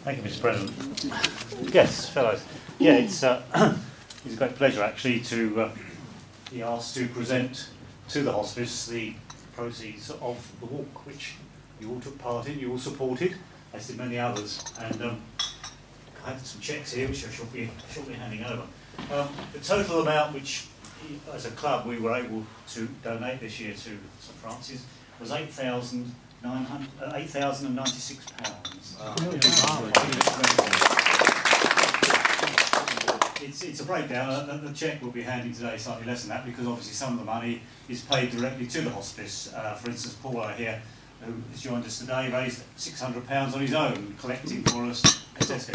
Thank you, Mr. President. Yes, fellows. Yeah, it's a great pleasure actually to be asked to present to the hospice the proceeds of the walk, which you all took part in, you all supported, as did many others. And I have some cheques here, which I shall be handing over. The total amount which, as a club, we were able to donate this year to St Francis was £8,096. It's a breakdown, and the cheque we'll be handing today is slightly less than that, because obviously some of the money is paid directly to the hospice. For instance, Paul here, who has joined us today, raised £600 on his own, collecting for us a Tesco,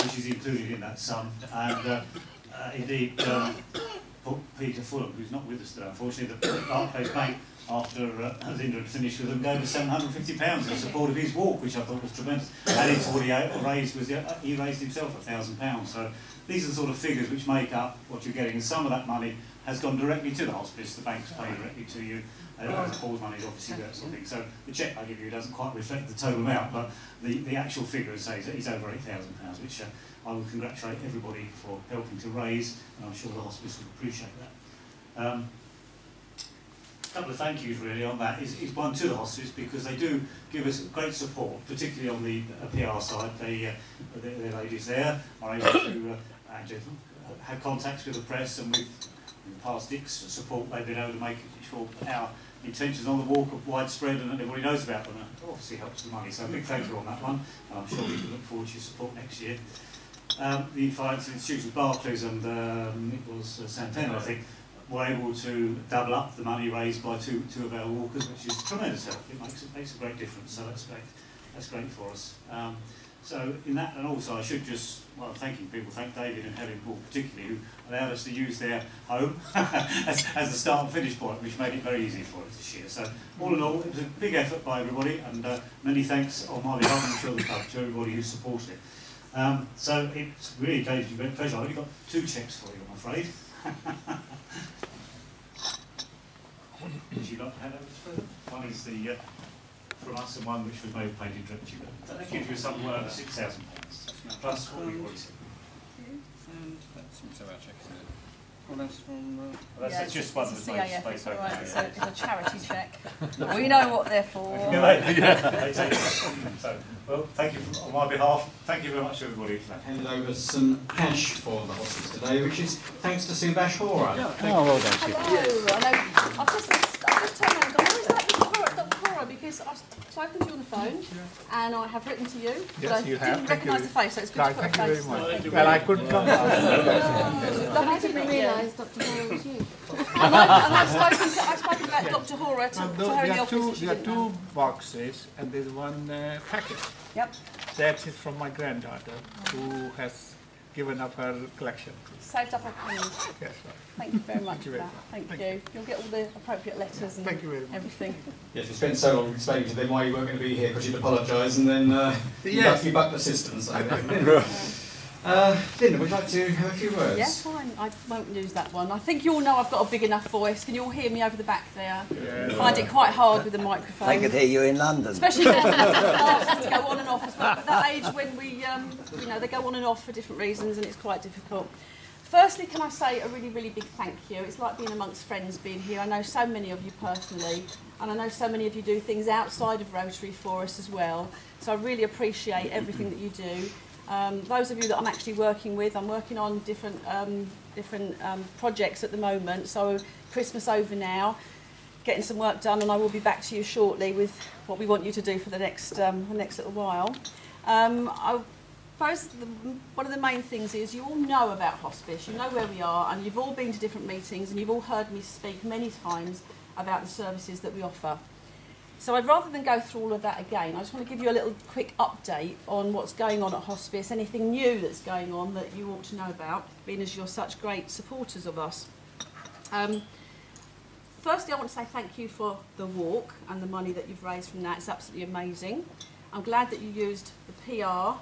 which is included in that sum. And indeed, Peter Fulham, who's not with us today, unfortunately, the Barclays Bank, after Linda had finished with them, gave us £750 in support of his walk, which I thought was tremendous. Added to what he raised was he raised himself £1,000. So these are the sort of figures which make up what you're getting, and some of that money has gone directly to the hospice. The banks pay directly to you. Paul's money is obviously that sort of thing. So the cheque I give you doesn't quite reflect the total amount, but the actual figure is over £8,000, which I would congratulate everybody for helping to raise, and I'm sure the hospice would appreciate that. A couple of thank yous really on that is one to the hospice, because they do give us great support, particularly on the PR side. The ladies there are able to have contacts with the press, and with past Dick's support they've been able to make sure our intentions on the walk are widespread and everybody knows about them. It obviously helps the money, so a big thank you on that one, and I'm sure we can look forward to your support next year. The financial institutions, Barclays and it was Santander, I think, were able to double up the money raised by two of our walkers, which is tremendous help. It makes a great difference, so that's great for us. So in that, and also I should just, while thanking people, thank David and Helen Paul particularly, who allowed us to use their home as the start and finish point, which made it very easy for us this year. So all in all, it was a big effort by everybody, and many thanks on my behalf and I'm sure the club to everybody who supported it. So it's really gave you great pleasure. I've only got two cheques for you, I'm afraid. Would you like to hand over to Fred? One is the from us, and one which was made paid directly. That gives you somewhere over £6,000 plus what we've already said. And that's some of our checks in it. Well, that's from. That's just one that's made space over there. So it's a charity cheque. We know what they're for. They take it. So, well, thank you on my behalf. Thank you very much, everybody, for that. Handed over some cash for the hospice today, which is thanks to Subash Hora. Yeah, well done, Chip. Hello. I know. I've just turned around and gone, where's that Dr. Hora? Because I've spoken to you on the phone and I have written to you. Yes, you have. I didn't recognise the face, so it's good to put a face. Thank you very much. Well, I couldn't come. I didn't realise Dr. Hora was you. And I've spoken about Dr. Hora to her in the office. There are two boxes and there's one packet. Yep. That is from my granddaughter, who has given up her collection. Saved up her pennies. Yes, right. Thank you very much for that. Thank you. You'll get all the appropriate letters and everything. Yes, we spent so long explaining to them why you weren't going to be here because you'd apologise, and then you bucked the system. So. Linda, would you like to have a few words? Yes, fine. I won't use that one. I think you all know I've got a big enough voice. Can you all hear me over the back there? Yeah. I find it quite hard with the microphone. I could hear you in London. Especially now, I have to go on and off as well. At that age when we, you know, they go on and off for different reasons and it's quite difficult. Firstly, can I say a really, really big thank you. It's like being amongst friends being here. I know so many of you personally, and I know so many of you do things outside of Rotary for us as well. So I really appreciate everything that you do. Those of you that I'm actually working with, I'm working on different projects at the moment. So Christmas over now, getting some work done, and I will be back to you shortly with what we want you to do for the next little while. I suppose one of the main things is you all know about hospice, you know where we are, and you've all been to different meetings, and you've all heard me speak many times about the services that we offer. So I'd rather than go through all of that again, I just want to give you a little quick update on what's going on at Hospice, anything new that's going on that you ought to know about, being as you're such great supporters of us. Firstly, I want to say thank you for the walk and the money that you've raised from that. It's absolutely amazing. I'm glad that you used the PR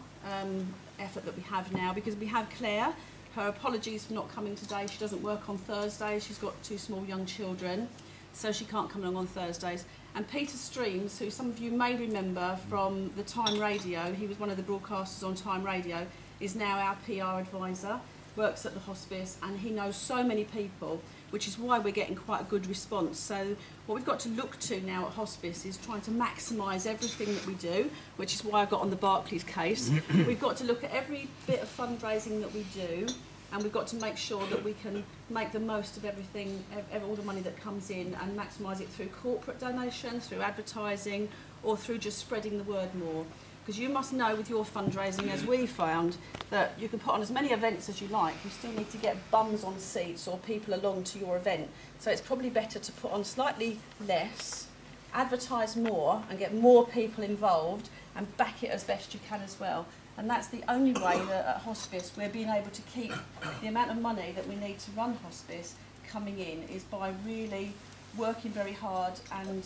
effort that we have now, because we have Claire. Her apologies for not coming today. She doesn't work on Thursdays. She's got two small young children, so she can't come along on Thursdays. And Peter Streams, who some of you may remember from the Time Radio, he was one of the broadcasters on Time Radio, is now our PR advisor, works at the hospice, and he knows so many people, which is why we're getting quite a good response. So what we've got to look to now at hospice is trying to maximise everything that we do, which is why I got on the Barclays case. We've got to look at every bit of fundraising that we do, and we've got to make sure that we can make the most of everything, all the money that comes in, and maximise it through corporate donations, through advertising, or through just spreading the word more. Because you must know with your fundraising, as we found, that you can put on as many events as you like, you still need to get bums on seats or people along to your event. So it's probably better to put on slightly less, advertise more and get more people involved and back it as best you can as well. And that's the only way that at hospice we're being able to keep the amount of money that we need to run hospice coming in, is by really working very hard. And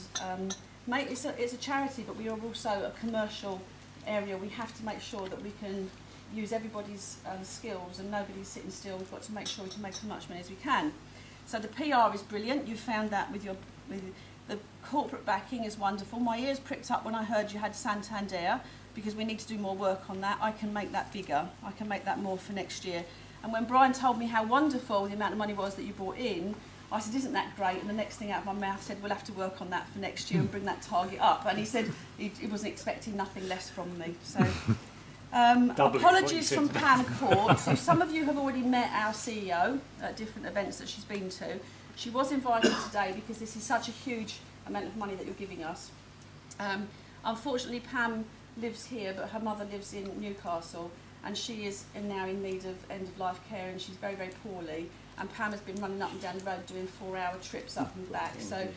it's a charity, but we are also a commercial area. We have to make sure that we can use everybody's skills and nobody's sitting still. We've got to make sure we can make as much money as we can. So the PR is brilliant. You found that with the corporate backing is wonderful. My ears pricked up when I heard you had Santander, because we need to do more work on that. I can make that bigger. I can make that more for next year. And when Brian told me how wonderful the amount of money was that you brought in, I said, isn't that great? And the next thing out of my mouth said, we'll have to work on that for next year and bring that target up. And he said he wasn't expecting nothing less from me. So apologies from Pam Court. So some of you have already met our CEO at different events that she's been to. She was invited today because this is such a huge amount of money that you're giving us. Unfortunately, Pam lives here, but her mother lives in Newcastle, and she is now in need of end-of-life care, and she's very, very poorly. And Pam has been running up and down the road doing 4-hour trips up and back, so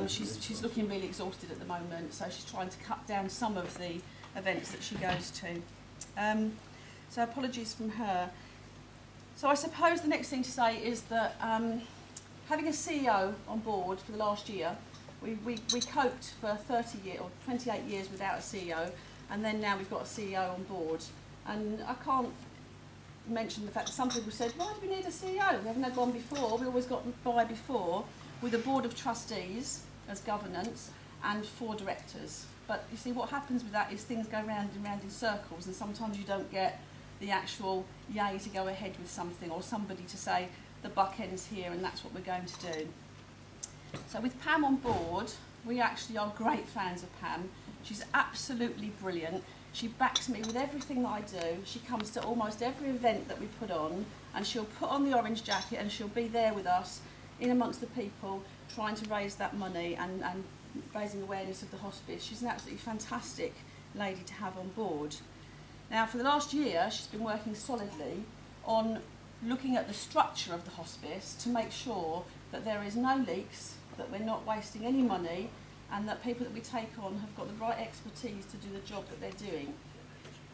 she's looking really exhausted at the moment, so she's trying to cut down some of the events that she goes to. So apologies from her. So I suppose the next thing to say is that having a CEO on board for the last year, we coped for 30 years or 28 years without a CEO, and then now we've got a CEO on board. And I can't mention the fact that some people said, why do we need a CEO? We haven't had one before. We always got by before with a board of trustees as governance and 4 directors. But you see, what happens with that is things go round and round in circles, and sometimes you don't get the actual yay to go ahead with something, or somebody to say the buck ends here and that's what we're going to do. So with Pam on board, we actually are great fans of Pam. She's absolutely brilliant. She backs me with everything that I do. She comes to almost every event that we put on, and she'll put on the orange jacket and she'll be there with us in amongst the people trying to raise that money and raising awareness of the hospice. She's an absolutely fantastic lady to have on board. Now, for the last year, she's been working solidly on looking at the structure of the hospice to make sure that there is no leaks, that we're not wasting any money, and that people that we take on have got the right expertise to do the job that they're doing.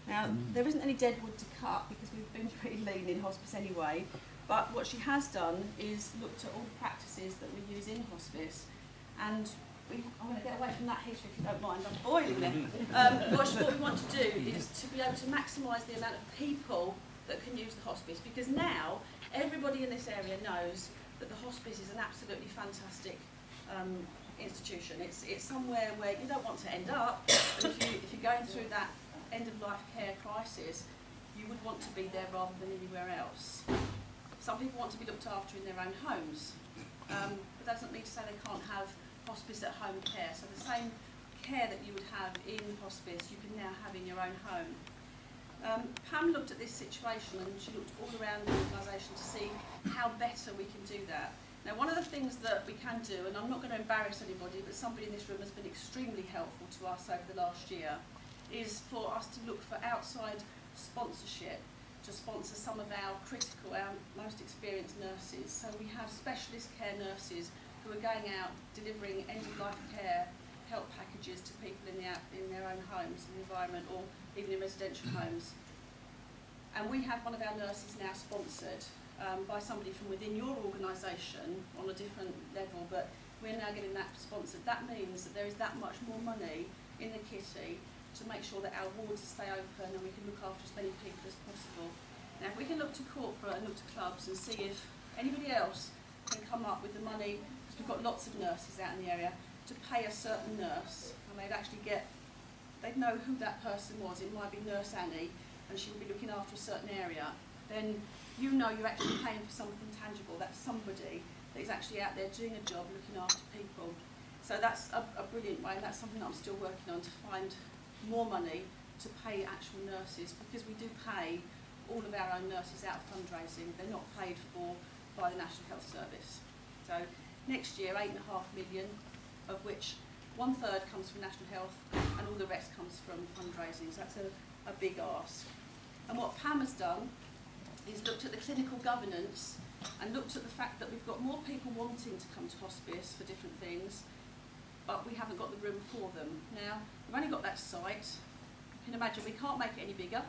Now, there isn't any dead wood to cut because we've been pretty lean in hospice anyway, but what she has done is looked at all the practices that we use in hospice, and I'm going to get away from that heater if you don't mind, I'm boiling there. What we want to do is to be able to maximise the amount of people that can use the hospice, because now everybody in this area knows that the hospice is an absolutely fantastic institution. It's somewhere where you don't want to end up, but if you're going through that end-of-life care crisis, you would want to be there rather than anywhere else. Some people want to be looked after in their own homes, but that doesn't mean to say they can't have hospice at home care. So the same care that you would have in hospice, you can now have in your own home. Pam looked at this situation and she looked all around the organisation to see how better we can do that. Now, one of the things that we can do, and I'm not going to embarrass anybody, but somebody in this room has been extremely helpful to us over the last year, is for us to look for outside sponsorship to sponsor some of our critical, our most experienced nurses. So we have specialist care nurses who are going out delivering end-of-life care help packages to people in their own homes, in the environment, or even in residential homes. And we have one of our nurses now sponsored by somebody from within your organisation on a different level, but we're now getting that sponsored. That means that there is that much more money in the kitty to make sure that our wards stay open and we can look after as many people as possible. Now, if we can look to corporate and look to clubs and see if anybody else can come up with the money, because we've got lots of nurses out in the area, to pay a certain nurse, and they'd know who that person was. It might be Nurse Annie, and she would be looking after a certain area. Then you know you're actually paying for something tangible. That's somebody that is actually out there doing a job, looking after people. So that's a brilliant way, and that's something that I'm still working on, to find more money to pay actual nurses, because we do pay all of our own nurses out of fundraising. They're not paid for by the National Health Service. So next year, 8.5 million, of which 1/3 comes from National Health and all the rest comes from fundraising. So that's a big ask. And what Pam has done is looked at the clinical governance and looked at the fact that we've got more people wanting to come to hospice for different things, but we haven't got the room for them. Now, we've only got that site. You can imagine we can't make it any bigger.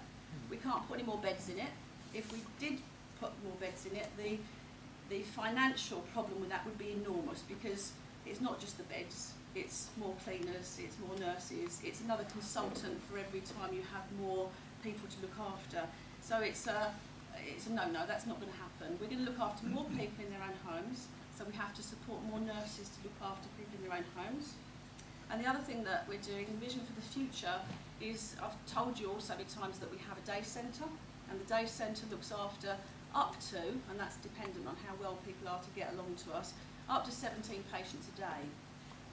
We can't put any more beds in it. If we did put more beds in it, the financial problem with that would be enormous, because it's not just the beds, it's more cleaners, it's more nurses, it's another consultant for every time you have more people to look after. So it's a no-no, that's not going to happen. We're going to look after more people in their own homes, so we have to support more nurses to look after people in their own homes. And the other thing that we're doing, the vision for the future, is I've told you also many times that we have a day centre, and the day centre looks after up to, and that's dependent on how well people are to get along to us, up to 17 patients a day.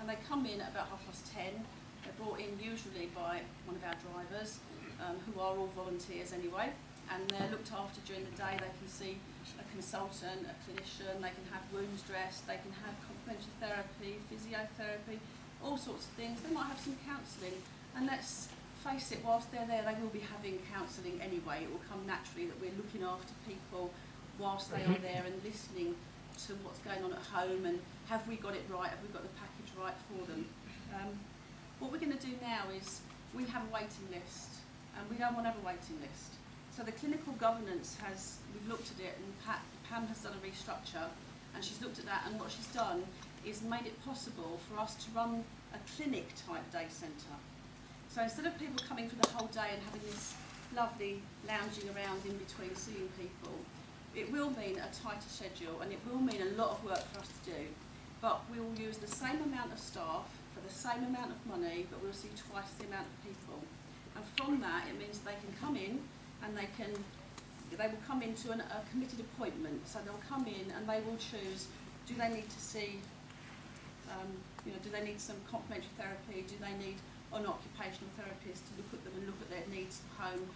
And they come in at about 10:30. They're brought in usually by one of our drivers, who are all volunteers anyway, and they're looked after during the day. They can see a consultant, a clinician, they can have wounds dressed, they can have complementary therapy, physiotherapy, all sorts of things. They might have some counselling, and let's face it, whilst they're there, they will be having counselling anyway. It will come naturally that we're looking after people whilst they are there and listening to what's going on at home, and have we got it right, have we got the package right for them. What we're going to do now is we have a waiting list, and we don't want to have a waiting list. So the clinical governance we've looked at it, and Pam has done a restructure, and she's looked at that, and what she's done is made it possible for us to run a clinic type day centre. So instead of people coming for the whole day and having this lovely lounging around in between seeing people, it will mean a tighter schedule, and it will mean a lot of work for us to do. But we will use the same amount of staff for the same amount of money, but we'll see twice the amount of people. And from that, it means they can come in, and they will come into a committed appointment. So they'll come in and they will choose, do they need to see, do they need some complementary therapy? Do they need an occupational therapist to look at them and look at their needs at home?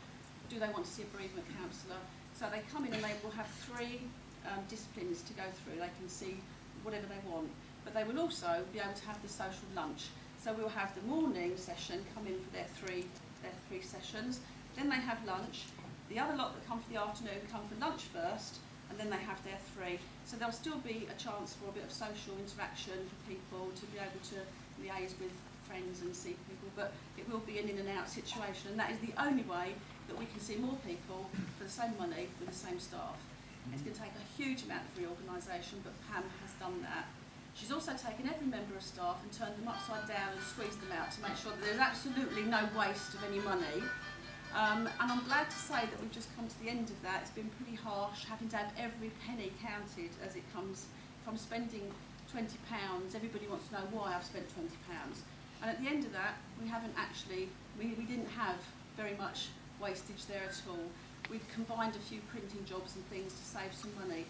Do they want to see a bereavement counsellor? So they come in and they will have 3 disciplines to go through. They can see whatever they want, but they will also be able to have the social lunch. So we'll have the morning session come in for their three sessions, then they have lunch. The other lot that come for the afternoon come for lunch first, and then they have their 3. So there'll still be a chance for a bit of social interaction for people to be able to liaise with friends and see people, but it will be an in and out situation, and that is the only way that we can see more people for the same money with the same staff. It's going to take a huge amount of reorganisation, but Pam has done that. She's also taken every member of staff and turned them upside down and squeezed them out to make sure that there's absolutely no waste of any money. And I'm glad to say that we've just come to the end of that. It's been pretty harsh, having to have every penny counted as it comes. From spending £20, everybody wants to know why I've spent £20. And at the end of that, we didn't have very much wastage there at all. We've combined a few printing jobs and things to save some money.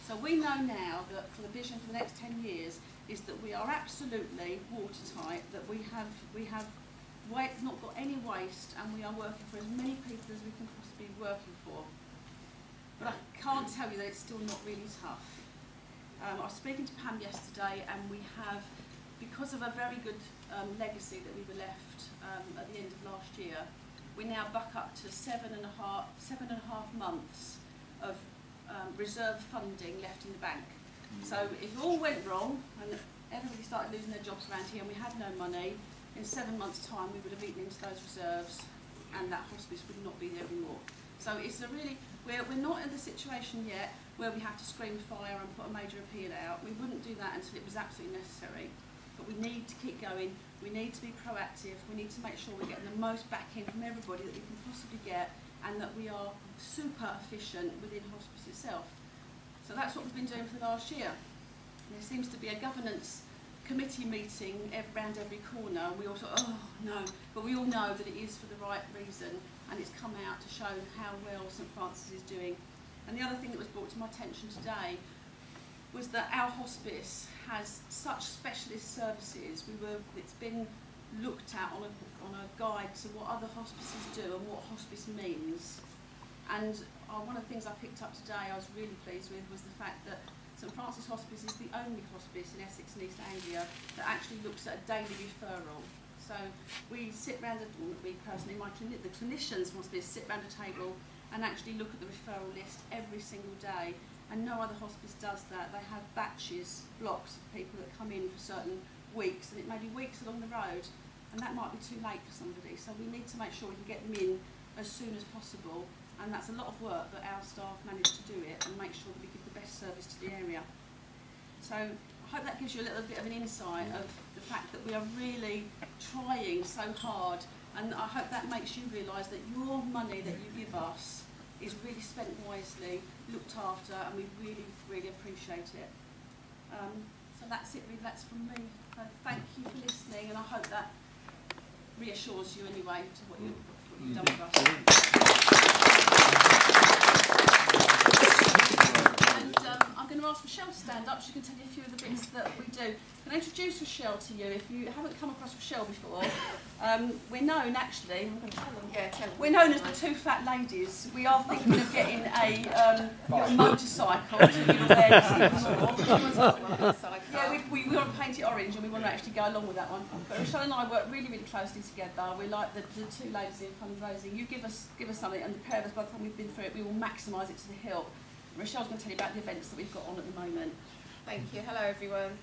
So we know now that for the vision for the next 10 years is that we are absolutely watertight, that we have not got any waste, and we are working for as many people as we can possibly be working for. But I can't tell you that it's still not really tough. I was speaking to Pam yesterday, and we have, because of a very good legacy that we were left at the end of last year, we now buck up to 7.5 months of reserve funding left in the bank. So if it all went wrong and everybody started losing their jobs around here and we had no money, in 7 months' time we would have eaten into those reserves, and that hospice would not be there anymore. So it's we're not in the situation yet where we have to scream fire and put a major appeal out. We wouldn't do that until it was absolutely necessary. But we need to keep going, we need to be proactive, we need to make sure we're getting the most back in from everybody that we can possibly get, and that we are super efficient within hospice itself. So that's what we've been doing for the last year. There seems to be a governance committee meeting round every corner, and we all thought, oh no, but we all know that it is for the right reason, and it's come out to show how well St Francis is doing. And the other thing that was brought to my attention today was that our hospice has such specialist services. It's been looked at on a guide to what other hospices do and what hospice means. And one of the things I picked up today I was really pleased with was the fact that St Francis Hospice is the only hospice in Essex and East Anglia that actually looks at a daily referral. So we sit round, we personally, the clinicians hospice sit round a table and actually look at the referral list every single day, and no other hospice does that. They have batches, blocks of people that come in for certain weeks, and it may be weeks along the road, and that might be too late for somebody. So we need to make sure we can get them in as soon as possible, and that's a lot of work, but our staff manage to do it and make sure that we give the best service to the area. So I hope that gives you a little bit of an insight of the fact that we are really trying so hard, and I hope that makes you realise that your money that you give us is really spent wisely, looked after, and we really, really appreciate it. So that's it, really, that's from me. So thank you for listening, and I hope that reassures you anyway to what you've done with us. And I'm going to ask Rochelle to stand up. She can tell you a few of the bits that we do. Can I introduce Rochelle to you? If you haven't come across Rochelle before, we're known actually, I'm going to tell them. Yeah, tell them. We're known as the two fat ladies. We are thinking of getting a motorcycle to give awareness even more. Yeah, we want to paint it orange, and we want to actually go along with that one. But Rochelle and I work really, really closely together. We're like the two ladies in fundraising. You give us something, and the pair of us, by the time we've been through it, we will maximise it to the hilt. Rochelle's going to tell you about the events that we've got on at the moment. Thank you. Hello everyone.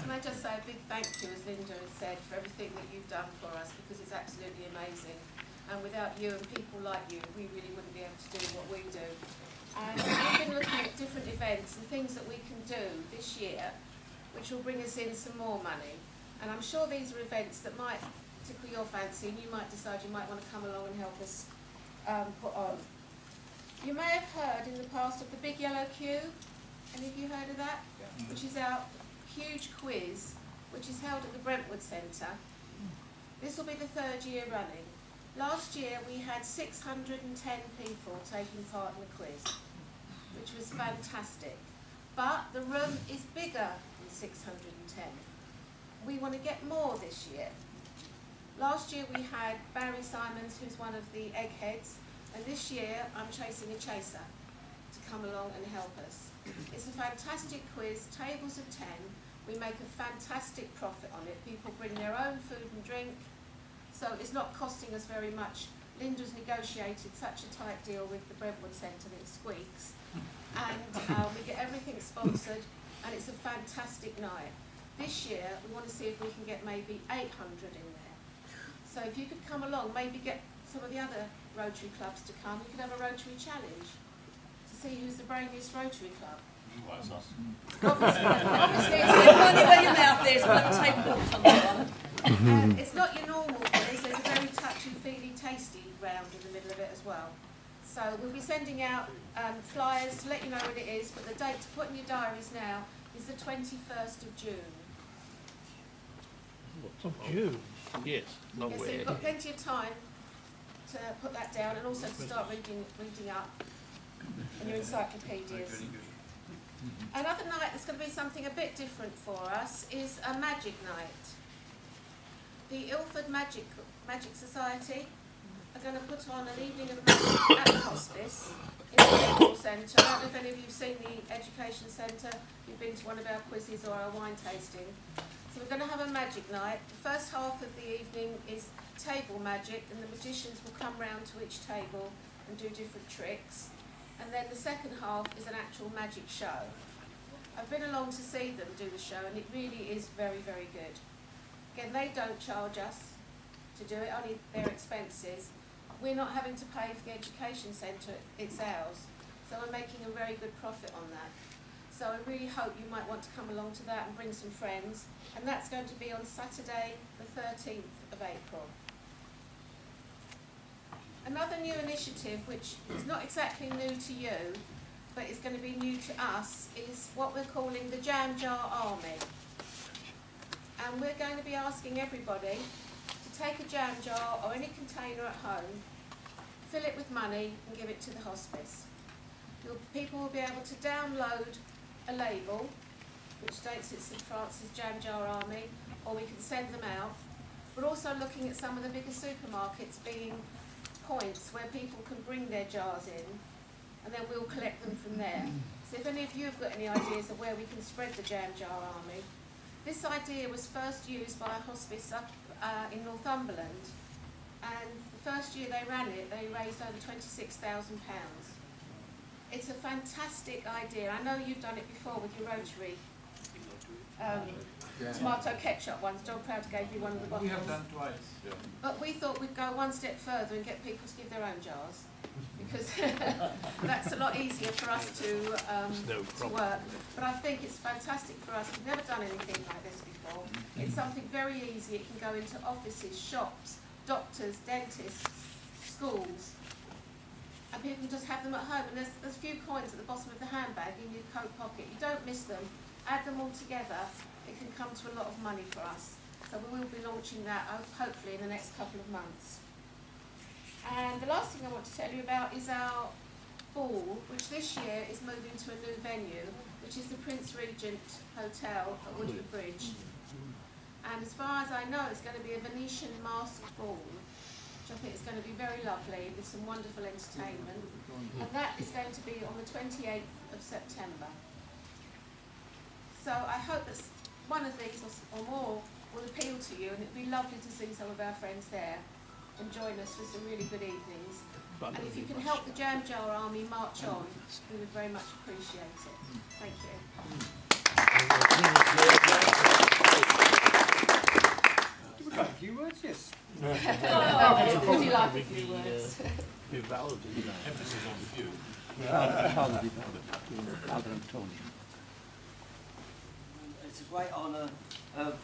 Can I just say a big thank you, as Linda has said, for everything that you've done for us, because it's absolutely amazing. And without you and people like you, we really wouldn't be able to do what we do. And we've been looking at different events and things that we can do this year, which will bring us in some more money. And I'm sure these are events that might tickle your fancy, and you might decide you might want to come along and help us put on. You may have heard in the past of the Big Yellow Queue. Any of you heard of that? Yeah. Which is our huge quiz, which is held at the Brentwood Centre. This will be the 3rd year running. Last year we had 610 people taking part in the quiz, which was fantastic. But the room is bigger than 610. We want to get more this year. Last year we had Barry Simons, who's one of the eggheads, and this year I'm chasing a chaser to come along and help us. It's a fantastic quiz, tables of 10. We make a fantastic profit on it. People bring their own food and drink, so it's not costing us very much. Linda's negotiated such a tight deal with the Brentwood Centre that it squeaks. And we get everything sponsored, and it's a fantastic night. This year we want to see if we can get maybe 800 in there. So if you could come along, maybe get some of the other Rotary clubs to come. We could have a Rotary challenge to see who's the brainiest Rotary club. Well, that's us. Obviously It's good money where your mouth is, we'll have to take points on that one. it's not your normal quiz. There's a very touchy-feely, tasty round in the middle of it as well. So we'll be sending out flyers to let you know when it is, but the date to put in your diaries now is the 21st of June. Of June? Yes, not Yes, so weird. you've got plenty of time to put that down, and also to start reading up in your encyclopedias. Another night that's going to be something a bit different for us is a magic night. The Ilford Magic Society are going to put on an evening of magic at the hospice in the medical centre. I don't know if any of you have seen the education centre, you've been to one of our quizzes or our wine tasting. So we're going to have a magic night. The first half of the evening is table magic, and the magicians will come round to each table and do different tricks. And then the second half is an actual magic show. I've been along to see them do the show, and it really is very, very good. Again, they don't charge us to do it, only their expenses. We're not having to pay for the education centre, it's ours. So we're making a very good profit on that. So I really hope you might want to come along to that and bring some friends. And that's going to be on Saturday, the 13th of April. Another new initiative, which is not exactly new to you, but is going to be new to us, is what we're calling the Jam Jar Army. and we're going to be asking everybody to take a jam jar or any container at home, fill it with money and give it to the hospice. People will be able to download a label which states it's St Francis Jam Jar Army, or we can send them out. We're also looking at some of the bigger supermarkets being points where people can bring their jars in, and then we'll collect them from there. So if any of you have got any ideas of where we can spread the Jam Jar Army. This idea was first used by a hospice up in Northumberland, and the first year they ran it, they raised over £26,000. It's a fantastic idea. I know you've done it before with your Rotary tomato ketchup ones. John Proud gave you one of the bottles. We have done twice. But we thought we'd go one step further and get people to give their own jars, because that's a lot easier for us to work. But I think it's fantastic for us. We've never done anything like this before. It's something very easy. It can go into offices, shops, doctors, dentists, schools, and people can just have them at home. And there's a few coins at the bottom of the handbag in your coat pocket. You don't miss them. Add them all together. It can come to a lot of money for us. So we will be launching that hopefully in the next couple of months. And the last thing I want to tell you about is our ball, which this year is moving to a new venue, which is the Prince Regent Hotel at Woodford Bridge. And as far as I know, it's going to be a Venetian masked ball, which I think is going to be very lovely with some wonderful entertainment. And that is going to be on the 28th of September. So I hope that one of these or more will appeal to you, and it'd be lovely to see some of our friends there and join us for some really good evenings. And if you can help the Jam Jar Army march on, we would very much appreciate it. Thank you. Would you like a few words? Yes. Would you like a few words? Emphasis on the few. It's a great honour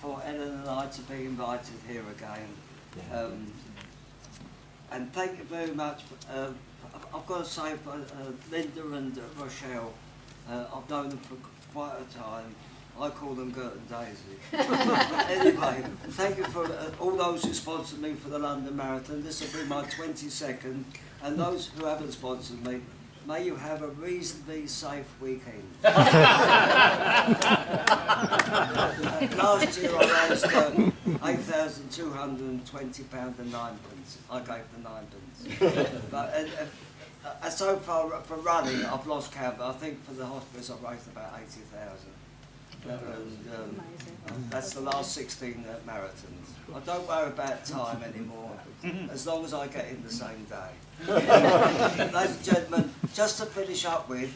for Ellen and I to be invited here again. And thank you very much. I've got to say, for Linda and Rochelle, I've known them for quite a time. I call them Gert and Daisy. Anyway, thank you for all those who sponsored me for the London Marathon. This will be my 22nd. And those who haven't sponsored me, may you have a reasonably safe weekend. Last year I raised £8,220 and 9 pence. I gave the 9 pence. But so far for running, I've lost count, but I think for the hospice I've raised about 80,000. That's the last 16 marathons. I don't worry about time anymore, as long as I get in the same day. Ladies and gentlemen, just to finish up with,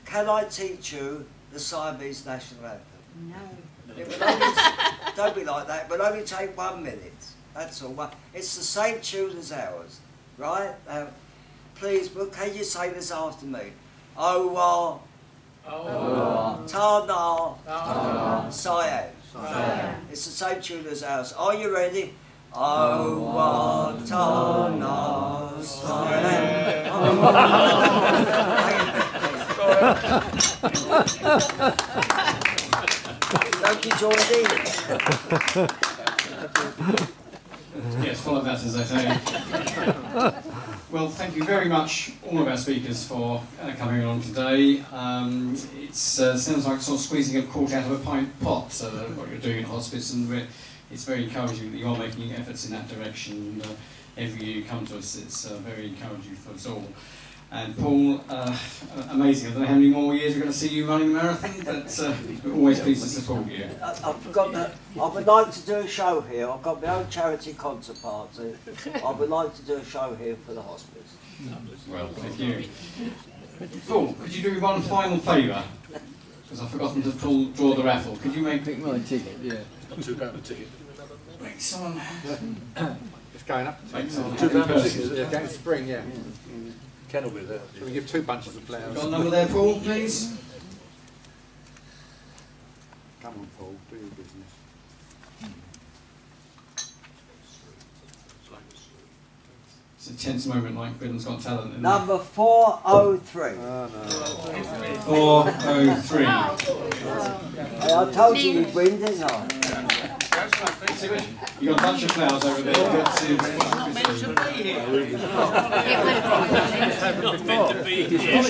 can I teach you the Siamese national anthem? No. It will only don't be like that. It will only take 1 minute. That's all. It's the same tune as ours, right? Please, can you say this after me? Oh, Tana, Siam. It's the same tune as ours. Are you ready? Oh, Tana, Siam. Don't you join in? Yes, follow that as I say. Well, thank you very much, all of our speakers, for coming along today. It sounds like sort of squeezing a quart out of a pint pot, what you're doing at Hospice, and it's very encouraging that you are making efforts in that direction. And every year you come to us, it's very encouraging for us all. And Paul, amazing. I don't know how many more years we're going to see you running the marathon, but we're always pleased to support you. I forgot that. I would like to do a show here. I've got my own charity concert party. I would like to do a show here for the hospice. Well, thank you. Paul, could you do me one final favour? Because I've forgotten to draw the raffle. Could you pick my ticket? Yeah. £2 a ticket. Make someone. It's going up. Make someone. £2 a ticket. Yeah, going to spring, yeah. Ken will be there. So we give 2 bunches of flowers. Got a number there, Paul, please? Come on, Paul, do your business. It's a tense moment like Britain's Got Talent, isn't it? Number 403. Oh, no. 403. Hey, I told you you'd win, didn't I? You've got a bunch of flowers over there. You've got to Not meant to be here.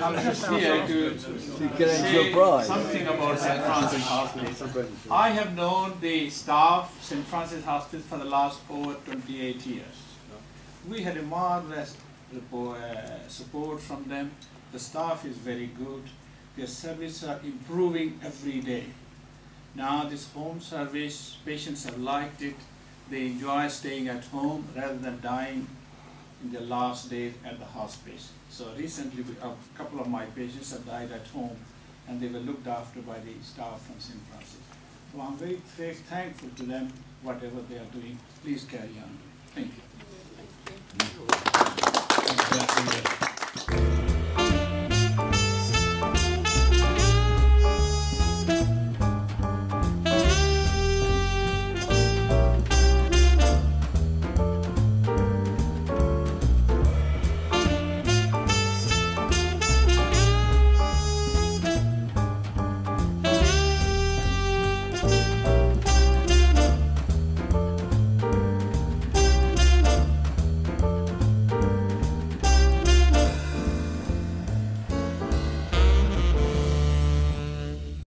I'm just here to say something about St. Francis Hospice. I have known the staff St. Francis Hospice for the last over 28 years. We had a marvelous support from them. The staff is very good. Their services are improving every day. Now this home service, patients have liked it. They enjoy staying at home rather than dying in their last day at the hospice. So recently a couple of my patients have died at home and they were looked after by the staff from St. Francis. So I'm very thankful to them, whatever they are doing. Please carry on. Thank you. Thank you.